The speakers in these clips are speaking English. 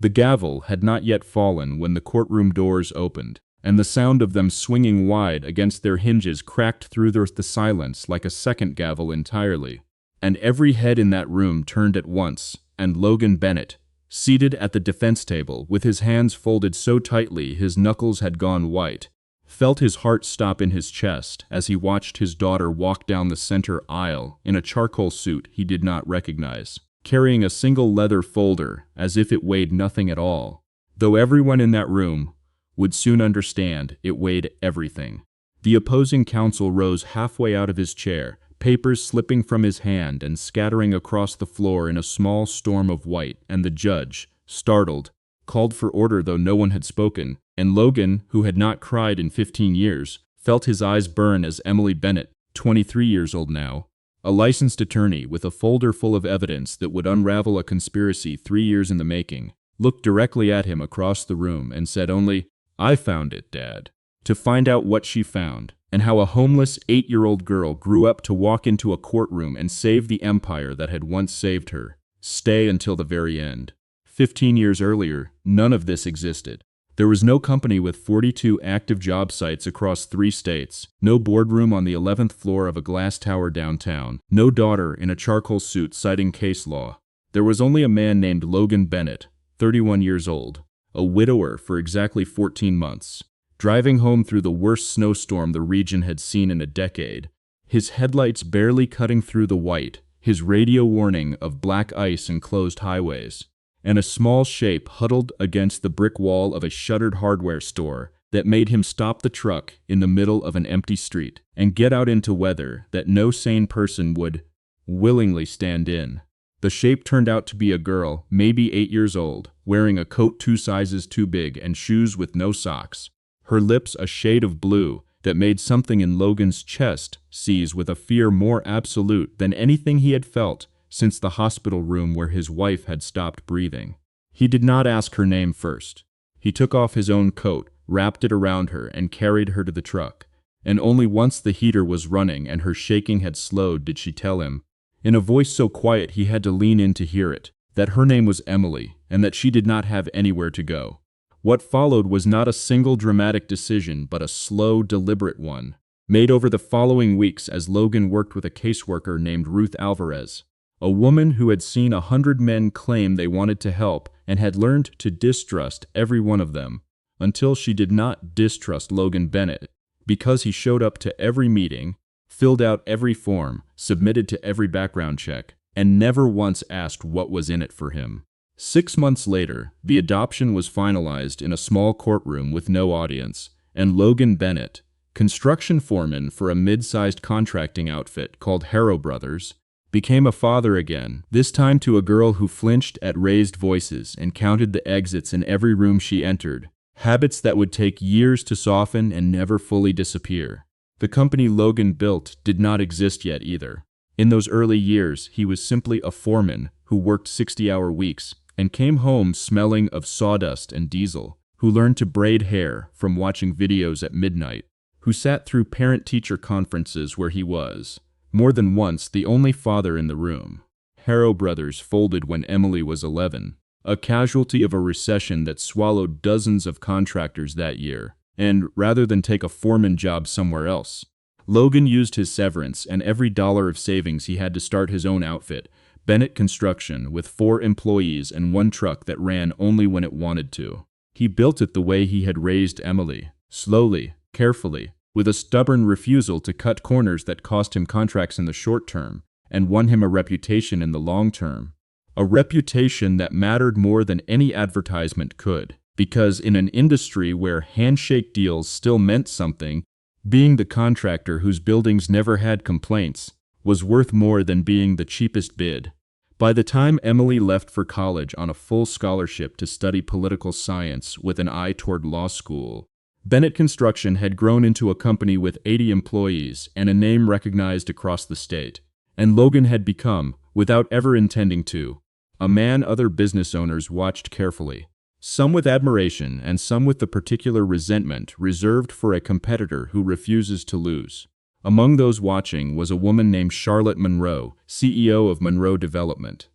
The gavel had not yet fallen when the courtroom doors opened, and the sound of them swinging wide against their hinges cracked through the silence like a second gavel entirely. And every head in that room turned at once, and Logan Bennett, seated at the defense table with his hands folded so tightly his knuckles had gone white, felt his heart stop in his chest as he watched his daughter walk down the center aisle in a charcoal suit he did not recognize, carrying a single leather folder as if it weighed nothing at all, though everyone in that room would soon understand it weighed everything. The opposing counsel rose halfway out of his chair, papers slipping from his hand and scattering across the floor in a small storm of white, and the judge, startled, called for order though no one had spoken, and Logan, who had not cried in 15 years, felt his eyes burn as Emily Bennett, 23 years old now, a licensed attorney with a folder full of evidence that would unravel a conspiracy 3 years in the making, looked directly at him across the room and said only, "I found it, Dad." To find out what she found, and how a homeless 8-year-old girl grew up to walk into a courtroom and save the empire that had once saved her, stay until the very end. 15 years earlier, none of this existed. There was no company with 42 active job sites across 3 states, no boardroom on the 11th floor of a glass tower downtown, no daughter in a charcoal suit citing case law. There was only a man named Logan Bennett, 31 years old, a widower for exactly 14 months, driving home through the worst snowstorm the region had seen in a decade, his headlights barely cutting through the white, his radio warning of black ice and closed highways, and a small shape huddled against the brick wall of a shuttered hardware store that made him stop the truck in the middle of an empty street and get out into weather that no sane person would willingly stand in. The shape turned out to be a girl, maybe 8 years old, wearing a coat 2 sizes too big and shoes with no socks, her lips a shade of blue that made something in Logan's chest seize with a fear more absolute than anything he had felt since the hospital room where his wife had stopped breathing. He did not ask her name first. He took off his own coat, wrapped it around her, and carried her to the truck. And only once the heater was running and her shaking had slowed did she tell him, in a voice so quiet he had to lean in to hear it, that her name was Emily, and that she did not have anywhere to go. What followed was not a single dramatic decision, but a slow, deliberate one, made over the following weeks as Logan worked with a caseworker named Ruth Alvarez, a woman who had seen 100 men claim they wanted to help and had learned to distrust every one of them, until she did not distrust Logan Bennett, because he showed up to every meeting, filled out every form, submitted to every background check, and never once asked what was in it for him. 6 months later, the adoption was finalized in a small courtroom with no audience, and Logan Bennett, construction foreman for a mid-sized contracting outfit called Harrow Brothers, became a father again, this time to a girl who flinched at raised voices and counted the exits in every room she entered, habits that would take years to soften and never fully disappear. The company Logan built did not exist yet either. In those early years, he was simply a foreman who worked 60-hour weeks and came home smelling of sawdust and diesel, who learned to braid hair from watching videos at midnight, who sat through parent-teacher conferences where he was, more than once, the only father in the room. Harrow Brothers folded when Emily was 11, a casualty of a recession that swallowed dozens of contractors that year, and rather than take a foreman job somewhere else, Logan used his severance and every dollar of savings he had to start his own outfit, Bennett Construction, with 4 employees and 1 truck that ran only when it wanted to. He built it the way he had raised Emily, slowly, carefully, with a stubborn refusal to cut corners that cost him contracts in the short term and won him a reputation in the long term. A reputation that mattered more than any advertisement could, because in an industry where handshake deals still meant something, being the contractor whose buildings never had complaints was worth more than being the cheapest bid. By the time Emily left for college on a full scholarship to study political science with an eye toward law school, Bennett Construction had grown into a company with 80 employees and a name recognized across the state, and Logan had become, without ever intending to, a man other business owners watched carefully, some with admiration and some with the particular resentment reserved for a competitor who refuses to lose. Among those watching was a woman named Charlotte Monroe, CEO of Monroe Development,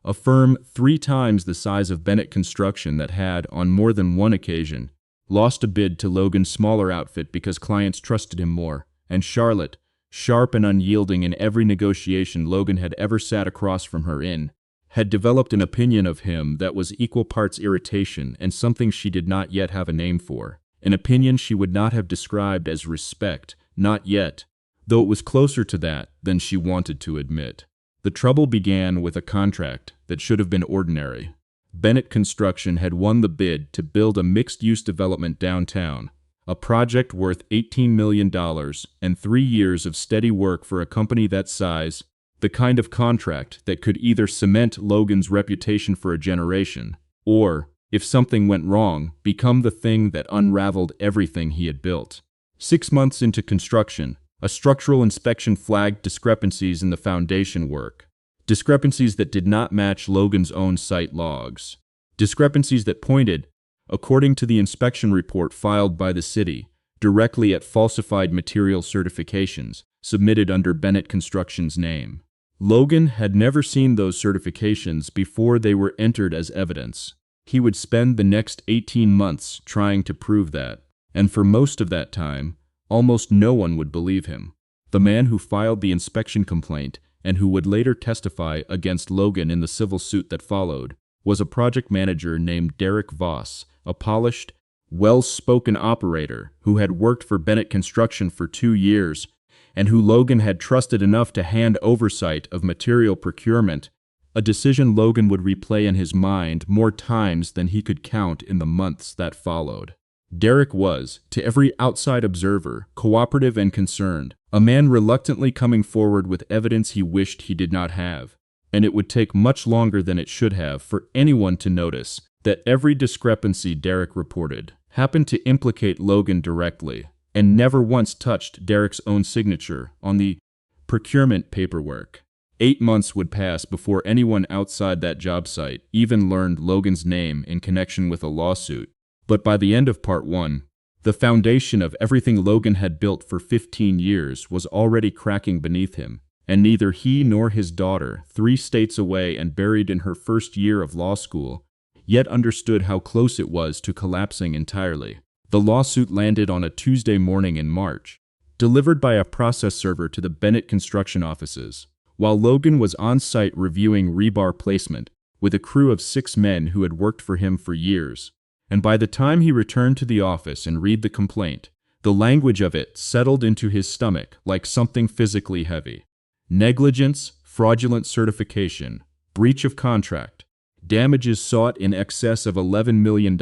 a firm 3 times the size of Bennett Construction that had, on more than one occasion, lost a bid to Logan's smaller outfit because clients trusted him more, and Charlotte, sharp and unyielding in every negotiation Logan had ever sat across from her in, had developed an opinion of him that was equal parts irritation and something she did not yet have a name for, an opinion she would not have described as respect, not yet, though it was closer to that than she wanted to admit. The trouble began with a contract that should have been ordinary. Bennett Construction had won the bid to build a mixed-use development downtown, a project worth $18 million and 3 years of steady work for a company that size, the kind of contract that could either cement Logan's reputation for a generation, or, if something went wrong, become the thing that unraveled everything he had built. 6 months into construction, a structural inspection flagged discrepancies in the foundation work. Discrepancies that did not match Logan's own site logs. Discrepancies that pointed, according to the inspection report filed by the city, directly at falsified material certifications submitted under Bennett Construction's name. Logan had never seen those certifications before they were entered as evidence. He would spend the next 18 months trying to prove that, and for most of that time, almost no one would believe him. The man who filed the inspection complaint and who would later testify against Logan in the civil suit that followed, was a project manager named Derek Voss, a polished, well-spoken operator who had worked for Bennett Construction for 2 years and who Logan had trusted enough to hand oversight of material procurement, a decision Logan would replay in his mind more times than he could count in the months that followed. Derek was, to every outside observer, cooperative and concerned, a man reluctantly coming forward with evidence he wished he did not have, and it would take much longer than it should have for anyone to notice that every discrepancy Derek reported happened to implicate Logan directly, and never once touched Derek's own signature on the procurement paperwork. 8 months would pass before anyone outside that job site even learned Logan's name in connection with a lawsuit. But by the end of Part 1, the foundation of everything Logan had built for 15 years was already cracking beneath him, and neither he nor his daughter, 3 states away and buried in her first year of law school, yet understood how close it was to collapsing entirely. The lawsuit landed on a Tuesday morning in March, delivered by a process server to the Bennett Construction offices, while Logan was on site reviewing rebar placement with a crew of 6 men who had worked for him for years. And by the time he returned to the office and read the complaint, the language of it settled into his stomach like something physically heavy. Negligence, fraudulent certification, breach of contract, damages sought in excess of $11 million,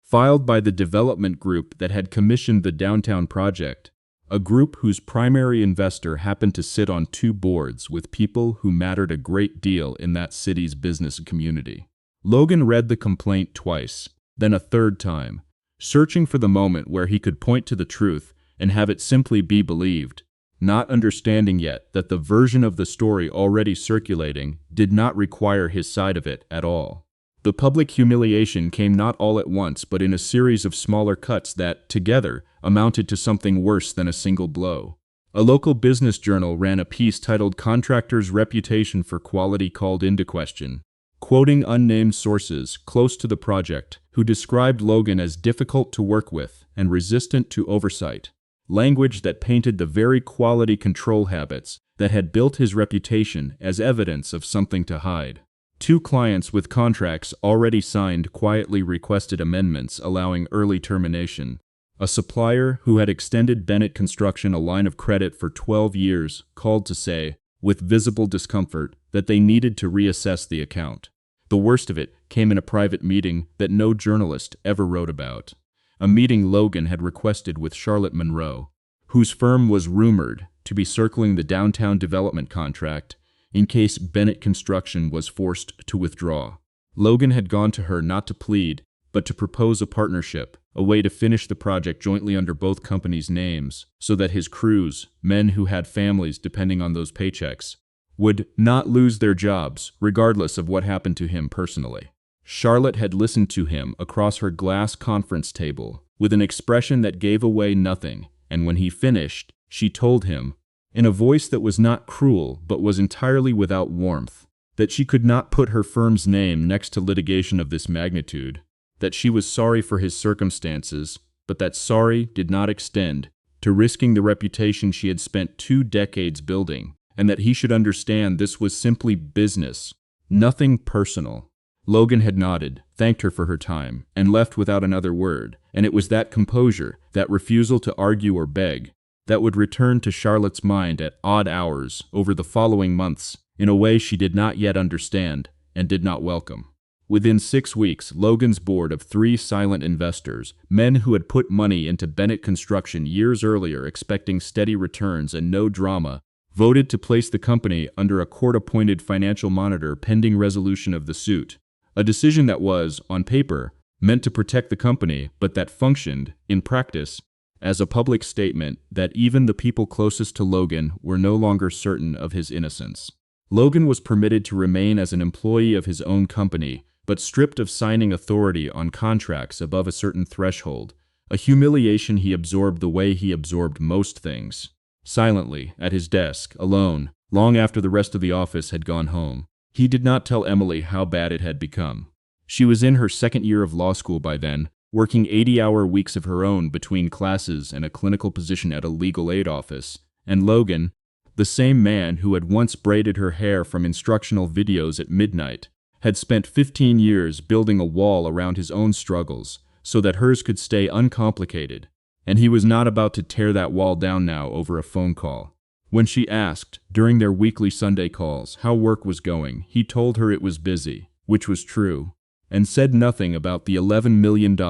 filed by the development group that had commissioned the downtown project, a group whose primary investor happened to sit on 2 boards with people who mattered a great deal in that city's business community. Logan read the complaint twice, then a 3rd time, searching for the moment where he could point to the truth and have it simply be believed, not understanding yet that the version of the story already circulating did not require his side of it at all. The public humiliation came not all at once but in a series of smaller cuts that, together, amounted to something worse than a single blow. A local business journal ran a piece titled "Contractor's Reputation for Quality Called Into Question," quoting unnamed sources close to the project who described Logan as difficult to work with and resistant to oversight, language that painted the very quality control habits that had built his reputation as evidence of something to hide. 2 clients with contracts already signed quietly requested amendments allowing early termination. A supplier who had extended Bennett Construction a line of credit for 12 years called to say, with visible discomfort, that they needed to reassess the account. The worst of it came in a private meeting that no journalist ever wrote about. A meeting Logan had requested with Charlotte Monroe, whose firm was rumored to be circling the downtown development contract in case Bennett Construction was forced to withdraw. Logan had gone to her not to plead, but to propose a partnership, a way to finish the project jointly under both companies' names, so that his crews, men who had families depending on those paychecks, would not lose their jobs, regardless of what happened to him personally. Charlotte had listened to him across her glass conference table with an expression that gave away nothing, and when he finished, she told him, in a voice that was not cruel but was entirely without warmth, that she could not put her firm's name next to litigation of this magnitude, that she was sorry for his circumstances, but that sorry did not extend to risking the reputation she had spent 2 decades building, and that he should understand this was simply business, nothing personal. Logan had nodded, thanked her for her time, and left without another word, and it was that composure, that refusal to argue or beg, that would return to Charlotte's mind at odd hours over the following months in a way she did not yet understand and did not welcome. Within 6 weeks, Logan's board of 3 silent investors, men who had put money into Bennett Construction years earlier expecting steady returns and no drama, voted to place the company under a court-appointed financial monitor pending resolution of the suit, a decision that was, on paper, meant to protect the company, but that functioned, in practice, as a public statement that even the people closest to Logan were no longer certain of his innocence. Logan was permitted to remain as an employee of his own company, but stripped of signing authority on contracts above a certain threshold, a humiliation he absorbed the way he absorbed most things, silently, at his desk, alone, long after the rest of the office had gone home. He did not tell Emily how bad it had become. She was in her 2nd year of law school by then, working 80-hour weeks of her own between classes and a clinical position at a legal aid office, and Logan, the same man who had once braided her hair from instructional videos at midnight, had spent 15 years building a wall around his own struggles so that hers could stay uncomplicated, and he was not about to tear that wall down now over a phone call. When she asked, during their weekly Sunday calls, how work was going, he told her it was busy, which was true, and said nothing about the $11 million,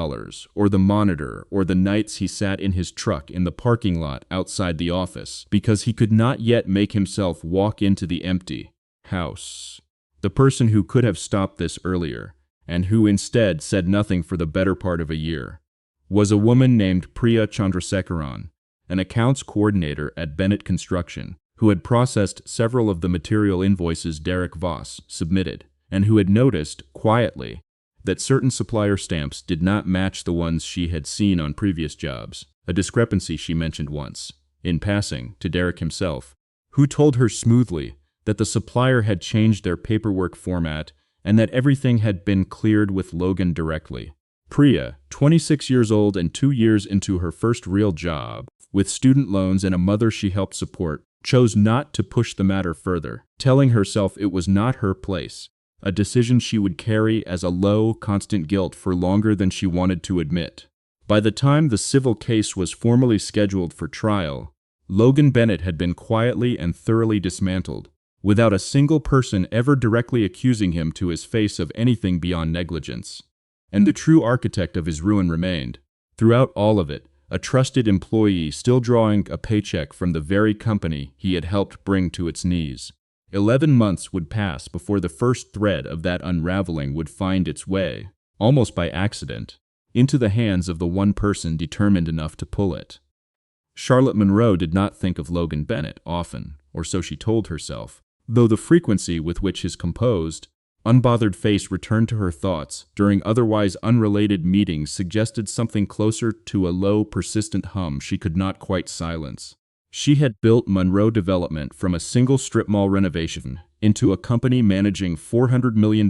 or the monitor, or the nights he sat in his truck in the parking lot outside the office, because he could not yet make himself walk into the empty house. The person who could have stopped this earlier, and who instead said nothing for the better part of a year, was a woman named Priya Chandrasekaran, an accounts coordinator at Bennett Construction, who had processed several of the material invoices Derek Voss submitted, and who had noticed, quietly, that certain supplier stamps did not match the ones she had seen on previous jobs, a discrepancy she mentioned once, in passing, to Derek himself, who told her smoothly that the supplier had changed their paperwork format and that everything had been cleared with Logan directly. Priya, 26 years old and 2 years into her first real job, with student loans and a mother she helped support, chose not to push the matter further, telling herself it was not her place, a decision she would carry as a low, constant guilt for longer than she wanted to admit. By the time the civil case was formally scheduled for trial, Logan Bennett had been quietly and thoroughly dismantled, without a single person ever directly accusing him to his face of anything beyond negligence. And the true architect of his ruin remained, throughout all of it, a trusted employee still drawing a paycheck from the very company he had helped bring to its knees. 11 months would pass before the first thread of that unraveling would find its way, almost by accident, into the hands of the one person determined enough to pull it. Charlotte Monroe did not think of Logan Bennett often, or so she told herself, though the frequency with which his composed, unbothered face returned to her thoughts during otherwise unrelated meetings suggested something closer to a low, persistent hum she could not quite silence. She had built Monroe Development from a single strip mall renovation into a company managing $400 million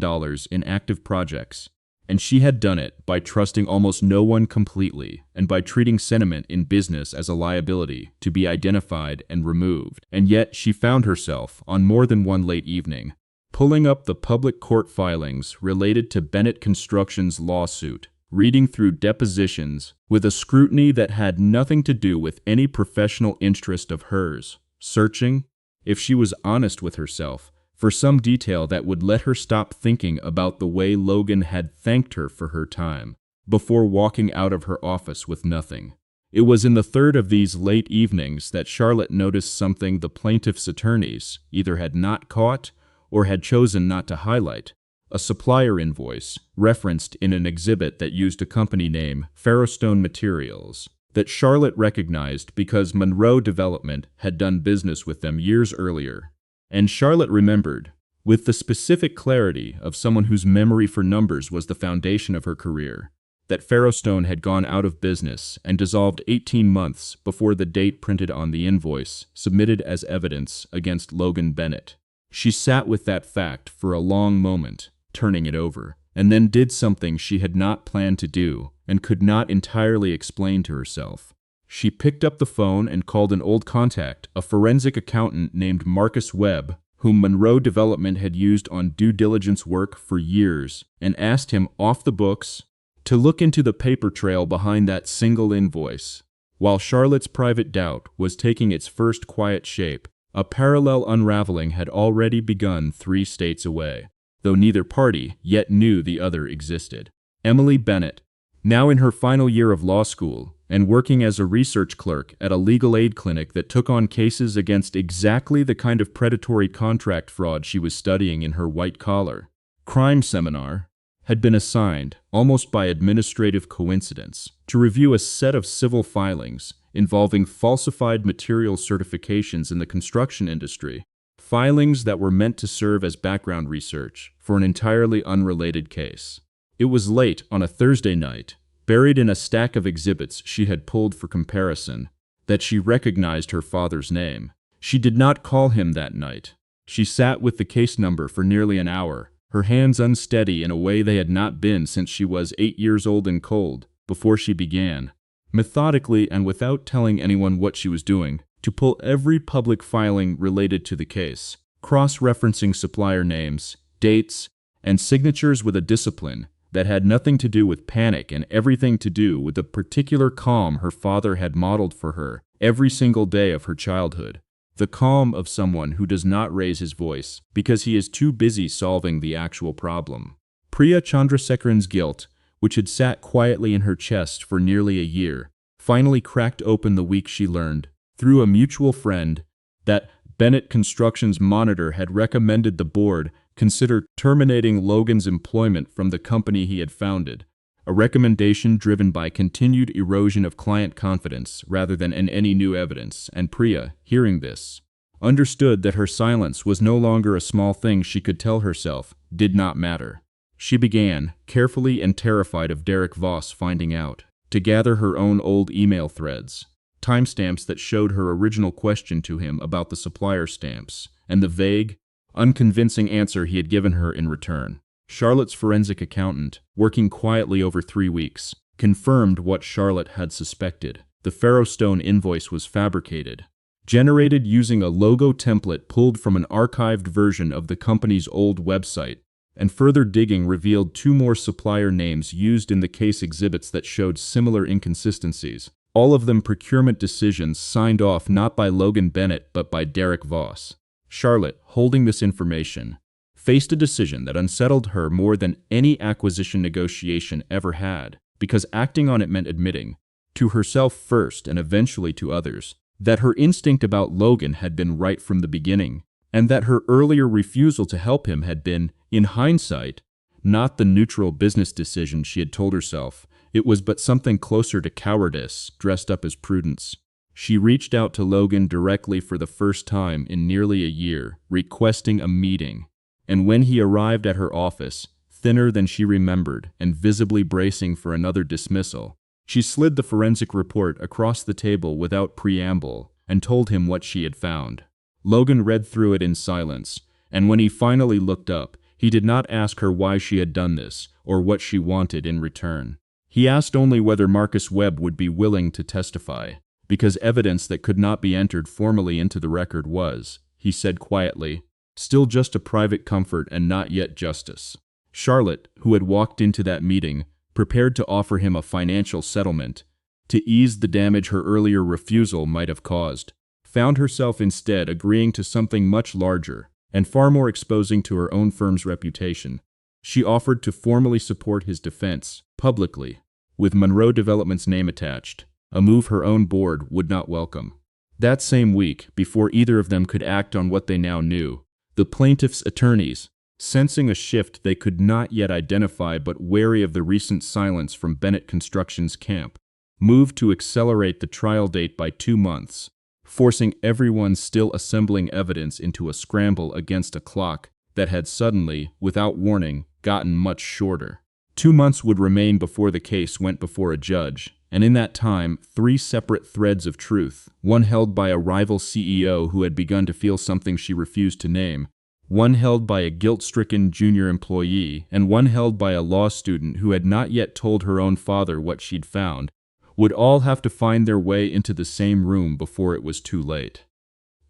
in active projects, and she had done it by trusting almost no one completely and by treating sentiment in business as a liability to be identified and removed. And yet she found herself, on more than one late evening, pulling up the public court filings related to Bennett Construction's lawsuit, reading through depositions with a scrutiny that had nothing to do with any professional interest of hers, searching, if she was honest with herself, for some detail that would let her stop thinking about the way Logan had thanked her for her time, before walking out of her office with nothing. It was in the third of these late evenings that Charlotte noticed something the plaintiff's attorneys either had not caught or had chosen not to highlight: a supplier invoice referenced in an exhibit that used a company name, Ferrostone Materials, that Charlotte recognized because Monroe Development had done business with them years earlier. And Charlotte remembered, with the specific clarity of someone whose memory for numbers was the foundation of her career, that Ferrostone had gone out of business and dissolved 18 months before the date printed on the invoice submitted as evidence against Logan Bennett. She sat with that fact for a long moment, turning it over, and then did something she had not planned to do and could not entirely explain to herself. She picked up the phone and called an old contact, a forensic accountant named Marcus Webb, whom Monroe Development had used on due diligence work for years, and asked him off the books to look into the paper trail behind that single invoice. While Charlotte's private doubt was taking its first quiet shape, a parallel unraveling had already begun 3 states away, though neither party yet knew the other existed. Emily Bennett, now in her final year of law school and working as a research clerk at a legal aid clinic that took on cases against exactly the kind of predatory contract fraud she was studying in her white-collar crime seminar, had been assigned, almost by administrative coincidence, to review a set of civil filings involving falsified material certifications in the construction industry, filings that were meant to serve as background research for an entirely unrelated case. It was late on a Thursday night, buried in a stack of exhibits she had pulled for comparison, that she recognized her father's name. She did not call him that night. She sat with the case number for nearly an hour, her hands unsteady in a way they had not been since she was 8 years old and cold, before she began, methodically and without telling anyone what she was doing, to pull every public filing related to the case, cross-referencing supplier names, dates, and signatures with a discipline that had nothing to do with panic and everything to do with the particular calm her father had modeled for her every single day of her childhood. The calm of someone who does not raise his voice because he is too busy solving the actual problem. Priya Chandrasekharan's guilt, which had sat quietly in her chest for nearly a year, finally cracked open the week she learned, through a mutual friend, that Bennett Construction's monitor had recommended the board consider terminating Logan's employment from the company he had founded, a recommendation driven by continued erosion of client confidence rather than in any new evidence, and Priya, hearing this, understood that her silence was no longer a small thing she could tell herself did not matter. She began, carefully and terrified of Derek Voss finding out, to gather her own old email threads, timestamps that showed her original question to him about the supplier stamps, and the vague, unconvincing answer he had given her in return. Charlotte's forensic accountant, working quietly over 3 weeks, confirmed what Charlotte had suspected. The Ferrostone invoice was fabricated, generated using a logo template pulled from an archived version of the company's old website, and further digging revealed 2 more supplier names used in the case exhibits that showed similar inconsistencies, all of them procurement decisions signed off not by Logan Bennett but by Derek Voss. Charlotte, holding this information, faced a decision that unsettled her more than any acquisition negotiation ever had, because acting on it meant admitting, to herself first and eventually to others, that her instinct about Logan had been right from the beginning, and that her earlier refusal to help him had been, in hindsight, not the neutral business decision she had told herself. It was but something closer to cowardice, dressed up as prudence. She reached out to Logan directly for the first time in nearly a year, requesting a meeting. And when he arrived at her office, thinner than she remembered and visibly bracing for another dismissal, she slid the forensic report across the table without preamble and told him what she had found. Logan read through it in silence, and when he finally looked up, he did not ask her why she had done this or what she wanted in return. He asked only whether Marcus Webb would be willing to testify, because evidence that could not be entered formally into the record was, he said quietly, still just a private comfort and not yet justice. Charlotte, who had walked into that meeting, prepared to offer him a financial settlement to ease the damage her earlier refusal might have caused, found herself instead agreeing to something much larger and far more exposing to her own firm's reputation. She offered to formally support his defense, publicly, with Monroe Development's name attached, a move her own board would not welcome. That same week, before either of them could act on what they now knew, the plaintiff's attorneys, sensing a shift they could not yet identify but wary of the recent silence from Bennett Construction's camp, moved to accelerate the trial date by 2 months, forcing everyone still assembling evidence into a scramble against a clock that had suddenly, without warning, gotten much shorter. 2 months would remain before the case went before a judge, and in that time, 3 separate threads of truth, one held by a rival CEO who had begun to feel something she refused to name, one held by a guilt-stricken junior employee and one held by a law student who had not yet told her own father what she'd found, would all have to find their way into the same room before it was too late.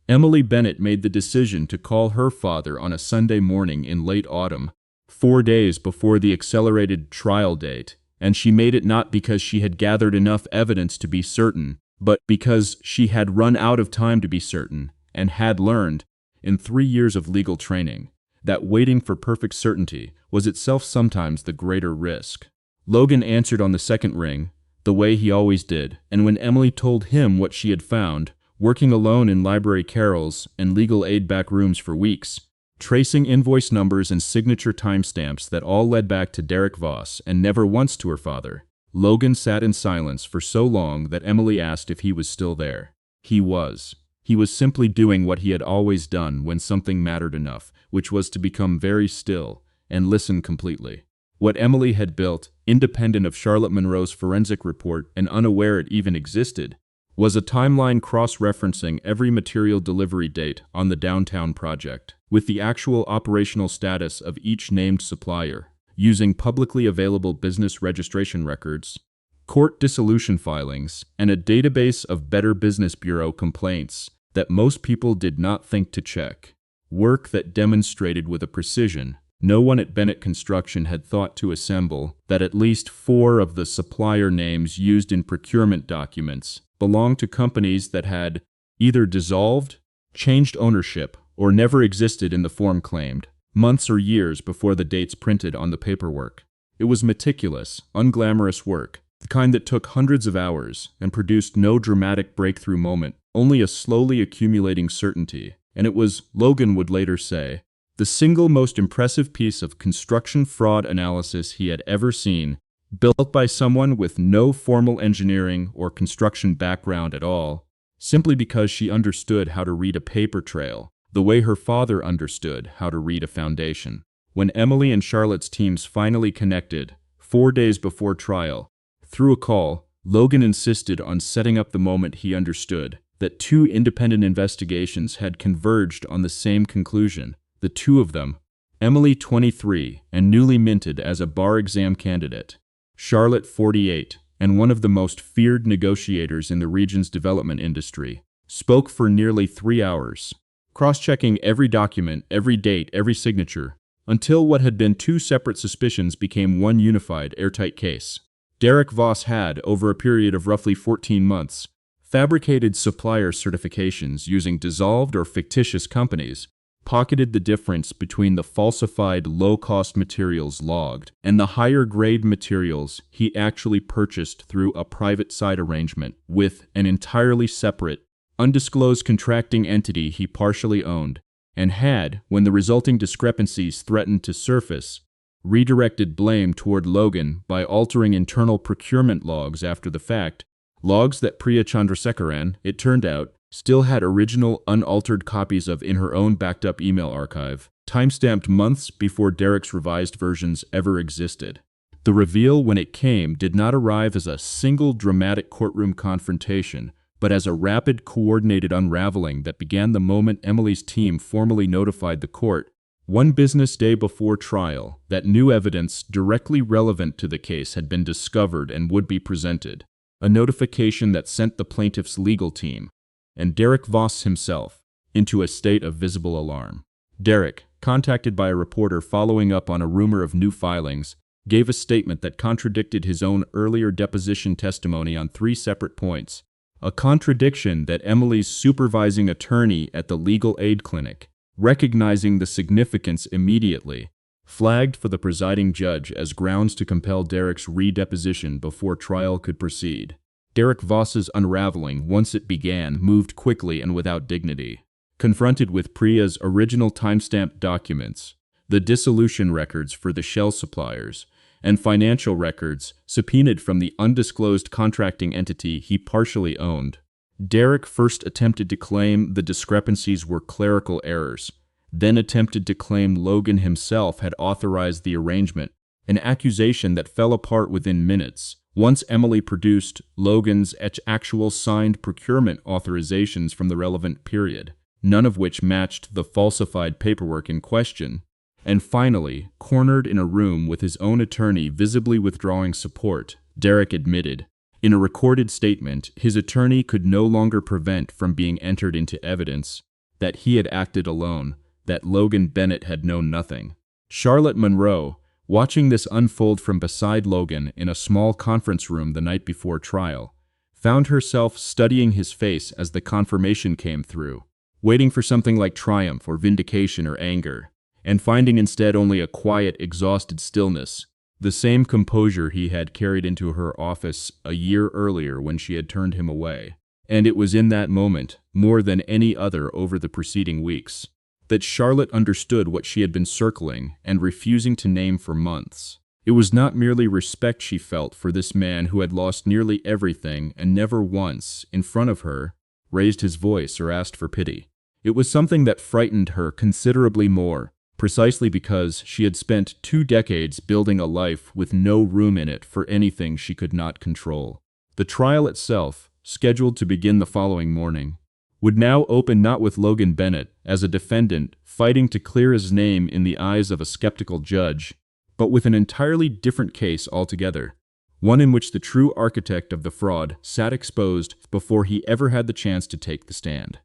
Emily Bennett made the decision to call her father on a Sunday morning in late autumn, 4 days before the accelerated trial date, and she made it not because she had gathered enough evidence to be certain, but because she had run out of time to be certain, and had learned, in 3 years of legal training, that waiting for perfect certainty was itself sometimes the greater risk. Logan answered on the second ring, the way he always did, and when Emily told him what she had found, working alone in library carrels and legal aid back rooms for weeks, tracing invoice numbers and signature timestamps that all led back to Derek Voss and never once to her father, Logan sat in silence for so long that Emily asked if he was still there. He was. He was simply doing what he had always done when something mattered enough, which was to become very still and listen completely. What Emily had built, independent of Charlotte Monroe's forensic report and unaware it even existed, was a timeline cross-referencing every material delivery date on the downtown project, with the actual operational status of each named supplier, using publicly available business registration records, court dissolution filings, and a database of Better Business Bureau complaints that most people did not think to check. Work that demonstrated with a precision no one at Bennett Construction had thought to assemble that at least 4 of the supplier names used in procurement documents belonged to companies that had either dissolved, changed ownership, or never existed in the form claimed, months or years before the dates printed on the paperwork. It was meticulous, unglamorous work, the kind that took hundreds of hours and produced no dramatic breakthrough moment, only a slowly accumulating certainty, and it was, Logan would later say, the single most impressive piece of construction fraud analysis he had ever seen, built by someone with no formal engineering or construction background at all, simply because she understood how to read a paper trail, the way her father understood how to read a foundation. When Emily and Charlotte's teams finally connected, 4 days before trial, through a call, Logan insisted on setting up the moment he understood that 2 independent investigations had converged on the same conclusion. The 2 of them, Emily 23 and newly minted as a bar exam candidate, Charlotte 48 and one of the most feared negotiators in the region's development industry, spoke for nearly 3 hours, cross-checking every document, every date, every signature, until what had been 2 separate suspicions became one unified, airtight case. Derek Voss had, over a period of roughly 14 months, fabricated supplier certifications using dissolved or fictitious companies, pocketed the difference between the falsified low-cost materials logged and the higher-grade materials he actually purchased through a private side arrangement with an entirely separate, undisclosed contracting entity he partially owned, and had, when the resulting discrepancies threatened to surface, redirected blame toward Logan by altering internal procurement logs after the fact, logs that Priya Chandrasekaran, it turned out, still had original, unaltered copies of in her own backed-up email archive, timestamped months before Derek's revised versions ever existed. The reveal, when it came, did not arrive as a single dramatic courtroom confrontation, but as a rapid, coordinated unraveling that began the moment Emily's team formally notified the court, 1 business day before trial, that new evidence directly relevant to the case had been discovered and would be presented, a notification that sent the plaintiff's legal team, and Derek Voss himself, into a state of visible alarm. Derek, contacted by a reporter following up on a rumor of new filings, gave a statement that contradicted his own earlier deposition testimony on 3 separate points, a contradiction that Emily's supervising attorney at the legal aid clinic, recognizing the significance immediately, flagged for the presiding judge as grounds to compel Derek's re-deposition before trial could proceed. Derek Voss's unraveling, once it began, moved quickly and without dignity. Confronted with Priya's original timestamped documents, the dissolution records for the shell suppliers, and financial records subpoenaed from the undisclosed contracting entity he partially owned, Derek first attempted to claim the discrepancies were clerical errors, then attempted to claim Logan himself had authorized the arrangement, an accusation that fell apart within minutes, once Emily produced Logan's actual signed procurement authorizations from the relevant period. none of which matched the falsified paperwork in question. And finally, cornered in a room with his own attorney visibly withdrawing support, Derek admitted. In a recorded statement, his attorney could no longer prevent from being entered into evidence that he had acted alone, that Logan Bennett had known nothing. Charlotte Monroe, watching this unfold from beside Logan in a small conference room the night before trial, found herself studying his face as the confirmation came through, waiting for something like triumph or vindication or anger, and finding instead only a quiet, exhausted stillness, the same composure he had carried into her office a year earlier when she had turned him away. And it was in that moment, more than any other over the preceding weeks, that Charlotte understood what she had been circling and refusing to name for months. It was not merely respect she felt for this man who had lost nearly everything and never once, in front of her, raised his voice or asked for pity. It was something that frightened her considerably more, precisely because she had spent 2 decades building a life with no room in it for anything she could not control. The trial itself, scheduled to begin the following morning, would now open not with Logan Bennett as a defendant fighting to clear his name in the eyes of a skeptical judge, but with an entirely different case altogether, one in which the true architect of the fraud sat exposed before he ever had the chance to take the stand.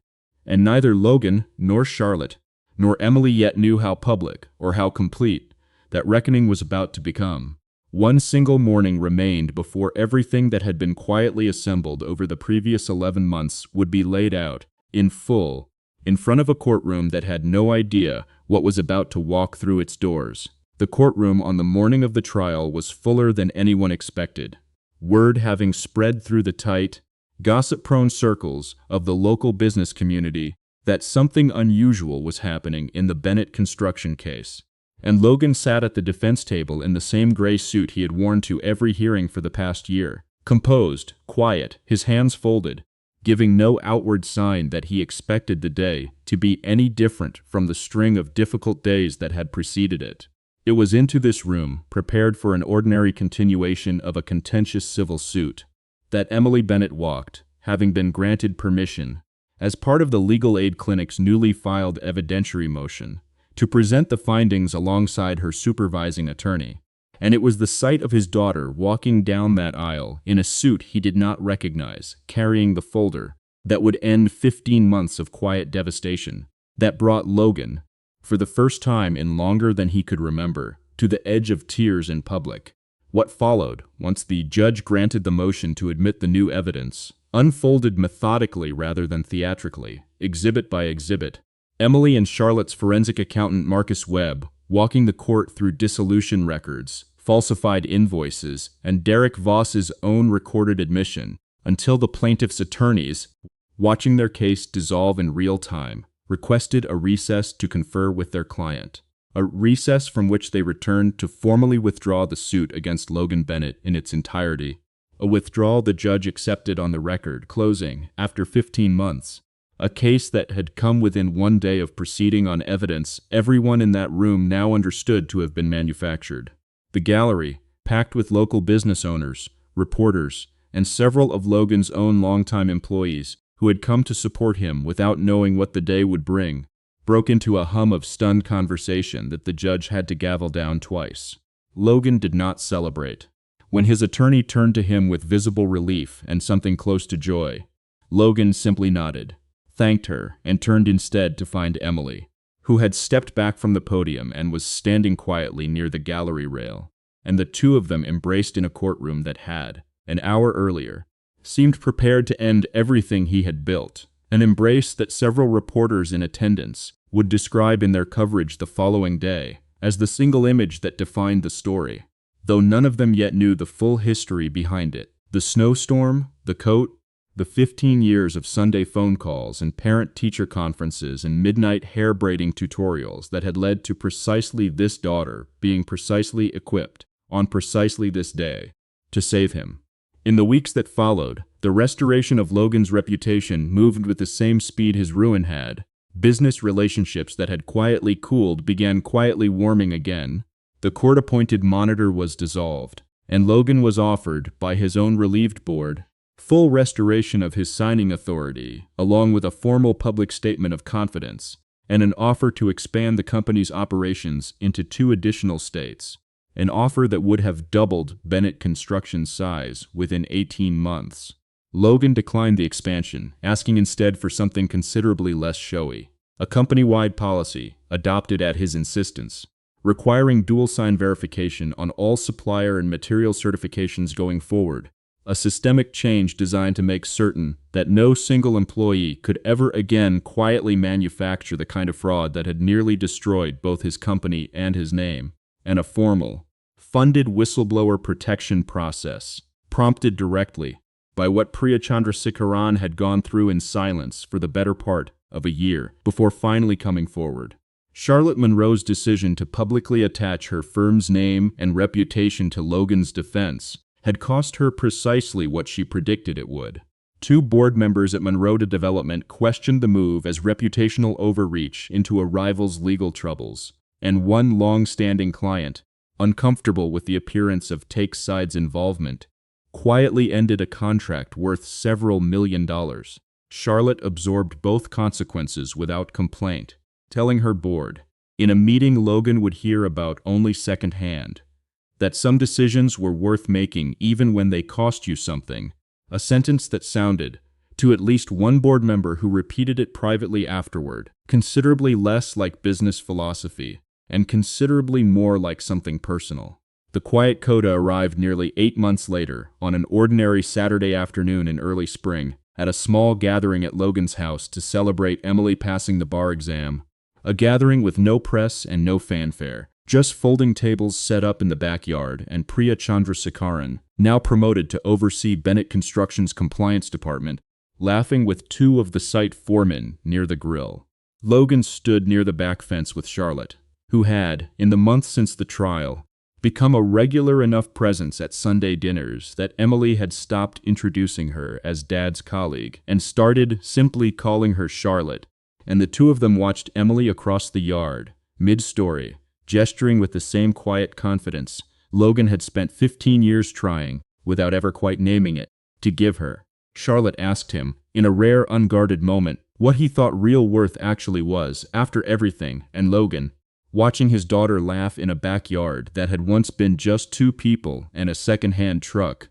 And neither Logan nor Charlotte nor Emily yet knew how public or how complete that reckoning was about to become. One single morning remained before everything that had been quietly assembled over the previous 11 months would be laid out, in full, in front of a courtroom that had no idea what was about to walk through its doors. The courtroom on the morning of the trial was fuller than anyone expected, word having spread through the tight, gossip-prone circles of the local business community that something unusual was happening in the Bennett construction case. And Logan sat at the defense table in the same gray suit he had worn to every hearing for the past year, composed, quiet, his hands folded, giving no outward sign that he expected the day to be any different from the string of difficult days that had preceded it. It was into this room, prepared for an ordinary continuation of a contentious civil suit, that Emily Bennett walked, having been granted permission, as part of the legal aid clinic's newly filed evidentiary motion, to present the findings alongside her supervising attorney. And it was the sight of his daughter walking down that aisle in a suit he did not recognize, carrying the folder, that would end 15 months of quiet devastation, that brought Logan, for the first time in longer than he could remember, to the edge of tears in public. What followed, once the judge granted the motion to admit the new evidence, unfolded methodically rather than theatrically, exhibit by exhibit. Emily and Charlotte's forensic accountant Marcus Webb, walking the court through dissolution records, falsified invoices, and Derek Voss's own recorded admission, until the plaintiff's attorneys, watching their case dissolve in real time, requested a recess to confer with their client, a recess from which they returned to formally withdraw the suit against Logan Bennett in its entirety, a withdrawal the judge accepted on the record, closing, after 15 months, a case that had come within 1 day of proceeding on evidence everyone in that room now understood to have been manufactured. The gallery, packed with local business owners, reporters, and several of Logan's own longtime employees who had come to support him without knowing what the day would bring, broke into a hum of stunned conversation that the judge had to gavel down twice. Logan did not celebrate. When his attorney turned to him with visible relief and something close to joy, Logan simply nodded, thanked her, and turned instead to find Emily, who had stepped back from the podium and was standing quietly near the gallery rail, and the two of them embraced in a courtroom that had, an hour earlier, seemed prepared to end everything he had built, an embrace that several reporters in attendance would describe in their coverage the following day as the single image that defined the story, though none of them yet knew the full history behind it. The snowstorm, the coat, the 15 years of Sunday phone calls and parent-teacher conferences and midnight hair-braiding tutorials that had led to precisely this daughter being precisely equipped, on precisely this day, to save him. In the weeks that followed, the restoration of Logan's reputation moved with the same speed his ruin had. Business relationships that had quietly cooled began quietly warming again. The court-appointed monitor was dissolved, and Logan was offered, by his own relieved board, full restoration of his signing authority, along with a formal public statement of confidence, and an offer to expand the company's operations into 2 additional states, an offer that would have doubled Bennett Construction's size within 18 months. Logan declined the expansion, asking instead for something considerably less showy, a company-wide policy adopted at his insistence, requiring dual sign verification on all supplier and material certifications going forward, a systemic change designed to make certain that no single employee could ever again quietly manufacture the kind of fraud that had nearly destroyed both his company and his name, and a formal, funded whistleblower protection process, prompted directly by what Priya Chandrasekharan had gone through in silence for the better part of a year before finally coming forward. Charlotte Monroe's decision to publicly attach her firm's name and reputation to Logan's defense had cost her precisely what she predicted it would. 2 board members at Monroe Development questioned the move as reputational overreach into a rival's legal troubles, and one long-standing client, uncomfortable with the appearance of Take Side's involvement, quietly ended a contract worth several $1,000,000. Charlotte absorbed both consequences without complaint, telling her board, in a meeting Logan would hear about only secondhand, that some decisions were worth making even when they cost you something, a sentence that sounded, to at least one board member who repeated it privately afterward, considerably less like business philosophy, and considerably more like something personal. The quiet coda arrived nearly 8 months later, on an ordinary Saturday afternoon in early spring, at a small gathering at Logan's house to celebrate Emily passing the bar exam, a gathering with no press and no fanfare. Just folding tables set up in the backyard, and Priya Chandrasekharan, now promoted to oversee Bennett Construction's compliance department, laughing with 2 of the site foremen near the grill. Logan stood near the back fence with Charlotte, who had, in the months since the trial, become a regular enough presence at Sunday dinners that Emily had stopped introducing her as Dad's colleague and started simply calling her Charlotte, and the 2 of them watched Emily across the yard, mid-story, gesturing with the same quiet confidence Logan had spent 15 years trying, without ever quite naming it, to give her. Charlotte asked him, in a rare unguarded moment, what he thought real worth actually was after everything, and Logan, watching his daughter laugh in a backyard that had once been just 2 people and a second-hand truck,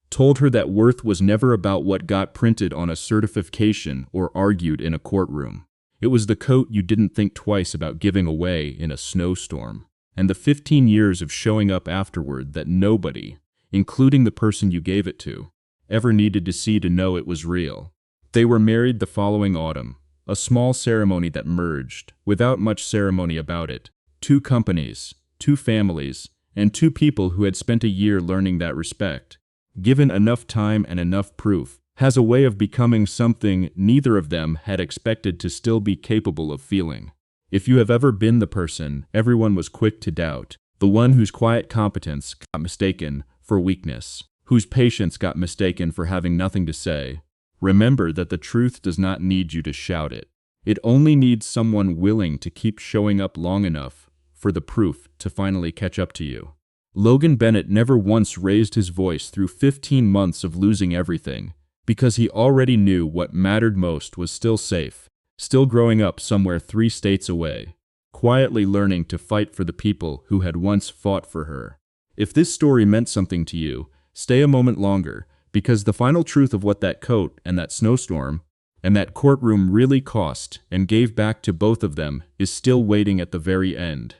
told her that worth was never about what got printed on a certification or argued in a courtroom. It was the coat you didn't think twice about giving away in a snowstorm, and the 15 years of showing up afterward that nobody, including the person you gave it to, ever needed to see to know it was real. They were married the following autumn, a small ceremony that merged, without much ceremony about it, 2 companies, 2 families, and 2 people who had spent a year learning that respect, given enough time and enough proof, has a way of becoming something neither of them had expected to still be capable of feeling. If you have ever been the person everyone was quick to doubt, the one whose quiet competence got mistaken for weakness, whose patience got mistaken for having nothing to say, remember that the truth does not need you to shout it. It only needs someone willing to keep showing up long enough for the proof to finally catch up to you. Logan Bennett never once raised his voice through 15 months of losing everything, because he already knew what mattered most was still safe, still growing up somewhere 3 states away, quietly learning to fight for the people who had once fought for her. If this story meant something to you, stay a moment longer, because the final truth of what that coat and that snowstorm and that courtroom really cost and gave back to both of them is still waiting at the very end.